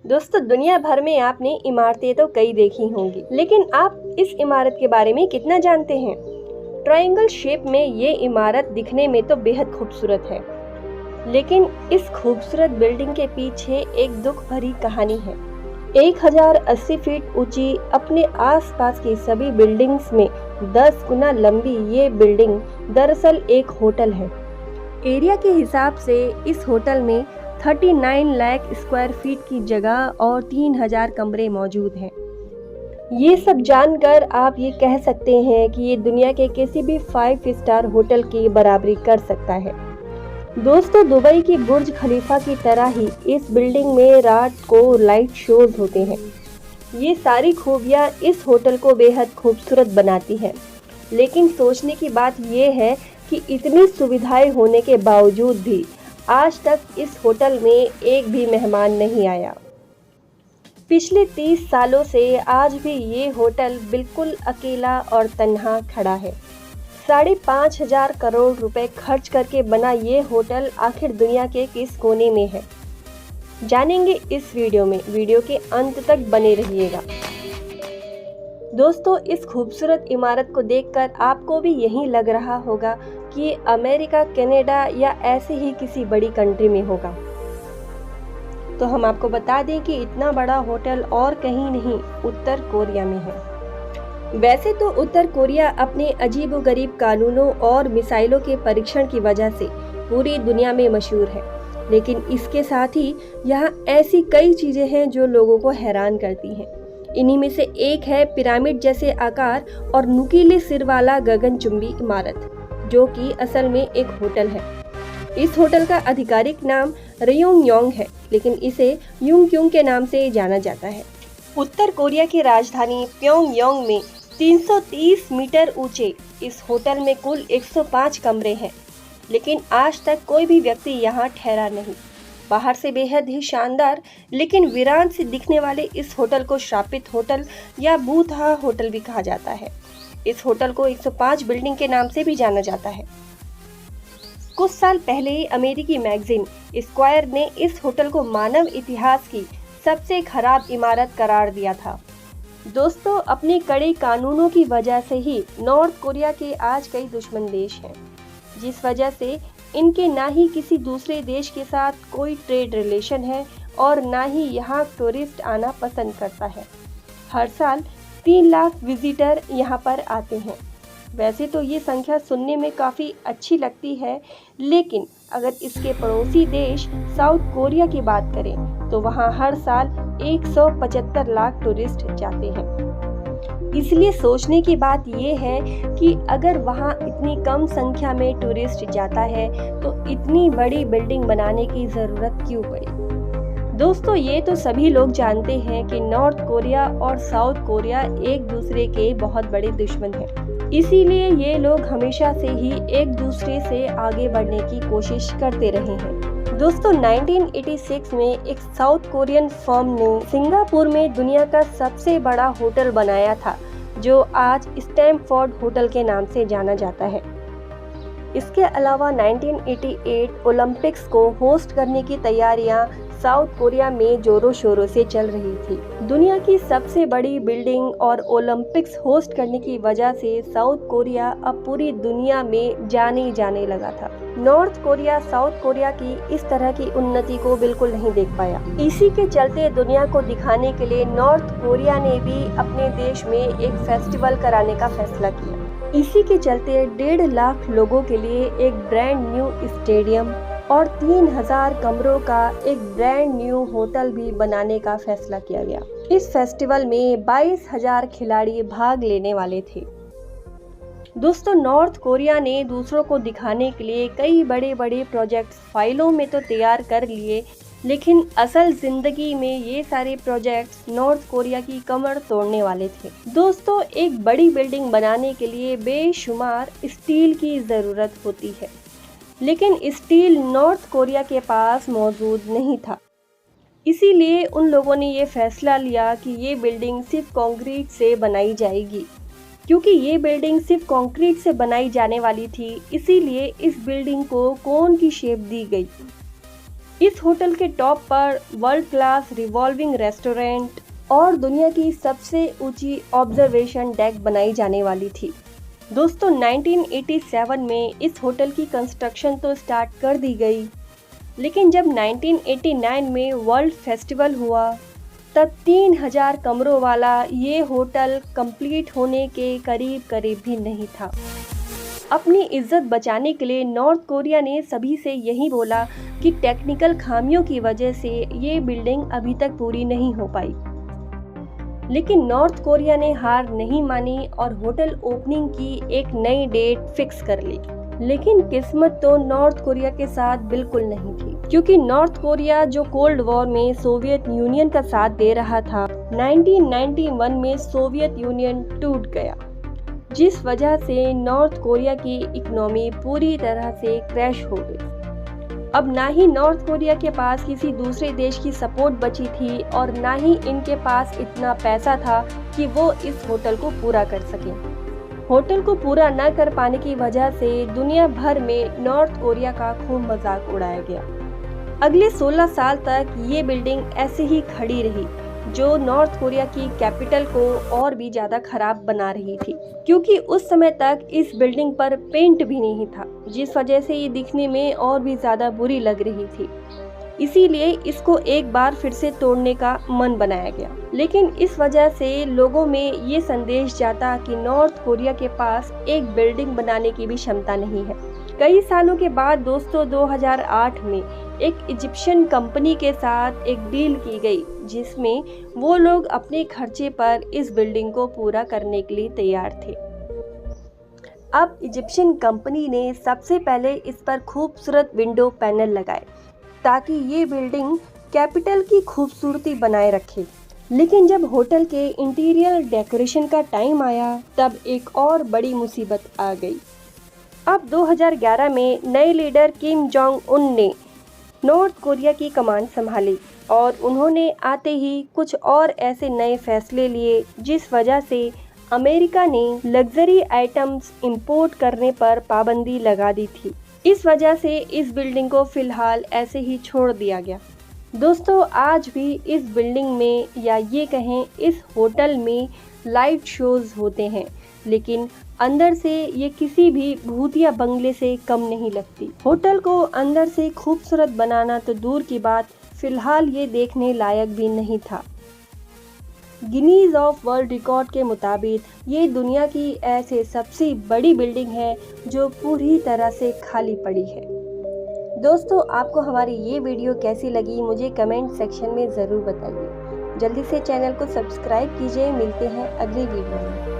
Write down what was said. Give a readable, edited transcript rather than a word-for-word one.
दोस्तों, दुनिया भर में आपने इमारतें तो कई देखी होंगी, लेकिन आप इस इमारत के बारे में कितना जानते हैं? ट्रायंगल शेप में ये इमारत दिखने में तो बेहद खूबसूरत है, लेकिन इस खूबसूरत बिल्डिंग के पीछे एक दुख भरी कहानी है। 1080 फीट ऊंची, अपने आसपास की सभी बिल्डिंग्स में 10 गुना लंबी ये बिल्डिंग दरअसल एक होटल है। एरिया के हिसाब से इस होटल में 39 लाख स्क्वायर फीट की जगह और 3000 कमरे मौजूद हैं। ये सब जानकर आप ये कह सकते हैं कि ये दुनिया के किसी भी 5 स्टार होटल की बराबरी कर सकता है। दोस्तों, दुबई की बुर्ज खलीफा की तरह ही इस बिल्डिंग में रात को लाइट शोज होते हैं। ये सारी खूबियाँ इस होटल को बेहद खूबसूरत बनाती है, लेकिन सोचने की बात ये है कि इतनी सुविधाएं होने के बावजूद भी आज तक इस होटल में एक भी मेहमान नहीं आया। पिछले 30 सालों से आज भी ये होटल बिल्कुल अकेला और तन्हा खड़ा है। 5,500 करोड़ रुपए खर्च करके बना ये होटल आखिर दुनिया के किस कोने में है, जानेंगे इस वीडियो में। वीडियो के अंत तक बने रहिएगा। दोस्तों, इस खूबसूरत इमारत को देखकर आपको भी यही लग रहा होगा कि ये अमेरिका, कनाडा या ऐसे ही किसी बड़ी कंट्री में होगा। तो हम आपको बता दें कि इतना बड़ा होटल और कहीं नहीं, उत्तर कोरिया में है। वैसे तो उत्तर कोरिया अपने अजीबोगरीब कानूनों और मिसाइलों के परीक्षण की वजह से पूरी दुनिया में मशहूर है, लेकिन इसके साथ ही यहाँ ऐसी कई चीजें हैं जो लोगों को हैरान करती हैं। इन्हीं में से एक है पिरामिड जैसे आकार और नुकीले सिर वाला गगनचुंबी इमारत, जो कि असल में एक होटल है। इस होटल का आधिकारिक नाम रयोंगयोंग है, लेकिन इसे युंगक्योंग के नाम से जाना जाता है। उत्तर कोरिया की राजधानी प्योंगयांग में 330 मीटर ऊंचे इस होटल में कुल 105 कमरे हैं, लेकिन आज तक कोई भी व्यक्ति यहाँ ठहरा नहीं। बाहर से बेहद ही शानदार लेकिन वीरान से दिखने वाले इस होटल को श्रापित होटल या भूतहा होटल भी कहा जाता है। इस होटल को 105 बिल्डिंग के नाम से भी जाना जाता है। कुछ साल पहले ही अमेरिकी मैगजीन स्क्वायर ने इस होटल को मानव इतिहास की सबसे खराब इमारत करार दिया था। दोस्तों, अपने कड़े कानूनों की वजह से ही नॉर्थ कोरिया के आज कई दुश्मन देश हैं, जिस वजह से इनके ना ही किसी दूसरे देश के साथ कोई ट्रेड रिलेशन है और ना ही यहाँ टूरिस्ट आना पसंद करता है। हर साल 3 लाख विजिटर यहाँ पर आते हैं। वैसे तो ये संख्या सुनने में काफ़ी अच्छी लगती है, लेकिन अगर इसके पड़ोसी देश साउथ कोरिया की बात करें तो वहाँ हर साल 175 लाख टूरिस्ट जाते हैं। इसलिए सोचने की बात ये है कि अगर वहाँ इतनी कम संख्या में टूरिस्ट जाता है तो इतनी बड़ी बिल्डिंग बनाने की ज़रूरत क्यों पड़ी। दोस्तों, ये तो सभी लोग जानते हैं कि नॉर्थ कोरिया और साउथ कोरिया एक दूसरे के बहुत बड़े दुश्मन हैं। इसीलिए ये लोग हमेशा से ही एक दूसरे से आगे बढ़ने की कोशिश करते रहे हैं। दोस्तों, 1986 में एक साउथ कोरियन फर्म ने सिंगापुर में दुनिया का सबसे बड़ा होटल बनाया था, जो आज स्टैमफोर्ड होटल के नाम से जाना जाता है। इसके अलावा 1988 ओलंपिक्स को होस्ट करने की तैयारियां साउथ कोरिया में जोरों शोरों से चल रही थी। दुनिया की सबसे बड़ी बिल्डिंग और ओलंपिक्स होस्ट करने की वजह से साउथ कोरिया अब पूरी दुनिया में जाने लगा था। नॉर्थ कोरिया साउथ कोरिया की इस तरह की उन्नति को बिल्कुल नहीं देख पाया। इसी के चलते दुनिया को दिखाने के लिए नॉर्थ कोरिया ने भी अपने देश में एक फेस्टिवल कराने का फैसला किया। इसी के चलते 1.5 लाख लोगों के लिए एक ब्रांड न्यू स्टेडियम और 3000 कमरों का एक ब्रांड न्यू होटल भी बनाने का फैसला किया गया। इस फेस्टिवल में 22,000 खिलाड़ी भाग लेने वाले थे। दोस्तों, नॉर्थ कोरिया ने दूसरों को दिखाने के लिए कई बड़े बड़े प्रोजेक्ट्स फाइलों में तो तैयार कर लिए, लेकिन असल जिंदगी में ये सारे प्रोजेक्ट्स नॉर्थ कोरिया की कमर तोड़ने वाले थे। दोस्तों, एक बड़ी बिल्डिंग बनाने के लिए बेशुमार स्टील की ज़रूरत होती है, लेकिन स्टील नॉर्थ कोरिया के पास मौजूद नहीं था। इसीलिए उन लोगों ने ये फैसला लिया कि ये बिल्डिंग सिर्फ कंक्रीट से बनाई जाएगी। क्योंकि ये बिल्डिंग सिर्फ कंक्रीट से बनाई जाने वाली थी, इसीलिए इस बिल्डिंग को कोन की शेप दी गई। इस होटल के टॉप पर वर्ल्ड क्लास रिवॉल्विंग रेस्टोरेंट और दुनिया की सबसे ऊंची ऑब्जर्वेशन डेक बनाई जाने वाली थी। दोस्तों 1987 में इस होटल की कंस्ट्रक्शन तो स्टार्ट कर दी गई, लेकिन जब 1989 में वर्ल्ड फेस्टिवल हुआ तब 3000 कमरों वाला ये होटल कंप्लीट होने के करीब भी नहीं था। अपनी इज्जत बचाने के लिए नॉर्थ कोरिया ने सभी से यही बोला कि टेक्निकल खामियों की वजह से ये बिल्डिंग अभी तक पूरी नहीं हो पाई। लेकिन नॉर्थ कोरिया ने हार नहीं मानी और होटल ओपनिंग की एक नई डेट फिक्स कर ली। लेकिन किस्मत तो नॉर्थ कोरिया के साथ बिल्कुल नहीं थी, क्योंकि नॉर्थ कोरिया जो कोल्ड वॉर में सोवियत यूनियन का साथ दे रहा था, 1991 में सोवियत यूनियन टूट गया, जिस वजह से नॉर्थ कोरिया की इकोनॉमी पूरी तरह से क्रैश हो गई। अब ना ही नॉर्थ कोरिया के पास किसी दूसरे देश की सपोर्ट बची थी और ना ही इनके पास इतना पैसा था कि वो इस होटल को पूरा कर सकें। होटल को पूरा न कर पाने की वजह से दुनिया भर में नॉर्थ कोरिया का खूब मजाक उड़ाया गया। अगले 16 साल तक ये बिल्डिंग ऐसे ही खड़ी रही, जो नॉर्थ कोरिया की कैपिटल को और भी ज़्यादा खराब बना रही थी, क्योंकि उस समय तक इस बिल्डिंग पर पेंट भी नहीं था, जिस वजह से ये दिखने में और भी ज़्यादा बुरी लग रही थी। इसीलिए इसको एक बार फिर से तोड़ने का मन बनाया गया। लेकिन इस वजह से लोगों में ये संदेश जाता कि नॉर्थ कोरिया के पास एक बिल्डिंग बनाने की भी क्षमता नहीं है। कई सालों के बाद दोस्तों 2008 में एक इजिप्शियन कंपनी के साथ एक डील की गई, जिसमें वो लोग अपने खर्चे पर इस बिल्डिंग को पूरा करने के लिए तैयार थे। अब इजिप्शियन कंपनी ने सबसे पहले इस पर खूबसूरत विंडो पैनल लगाए ताकि ये बिल्डिंग कैपिटल की खूबसूरती बनाए रखे। लेकिन जब होटल के इंटीरियर डेकोरेशन का टाइम आया तब एक और बड़ी मुसीबत आ गई। अब 2011 में नए लीडर किम जोंग उन ने नॉर्थ कोरिया की कमान संभाली और उन्होंने आते ही कुछ और ऐसे नए फैसले लिए जिस वजह से अमेरिका ने लग्जरी आइटम्स इंपोर्ट करने पर पाबंदी लगा दी थी। इस वजह से इस बिल्डिंग को फिलहाल ऐसे ही छोड़ दिया गया। दोस्तों आज भी इस बिल्डिंग में या ये कहें इस होटल में लाइट शोज होते हैं, लेकिन अंदर से ये किसी भी भूतिया बंगले से कम नहीं लगती। होटल को अंदर से खूबसूरत बनाना तो दूर की बात, फिलहाल ये देखने लायक भी नहीं था। गिनीज ऑफ वर्ल्ड रिकॉर्ड के मुताबिक ये दुनिया की ऐसे सबसे बड़ी बिल्डिंग है जो पूरी तरह से खाली पड़ी है। दोस्तों आपको हमारी ये वीडियो कैसी लगी मुझे कमेंट सेक्शन में ज़रूर बताइए। जल्दी से चैनल को सब्सक्राइब कीजिए। मिलते हैं अगली वीडियो में।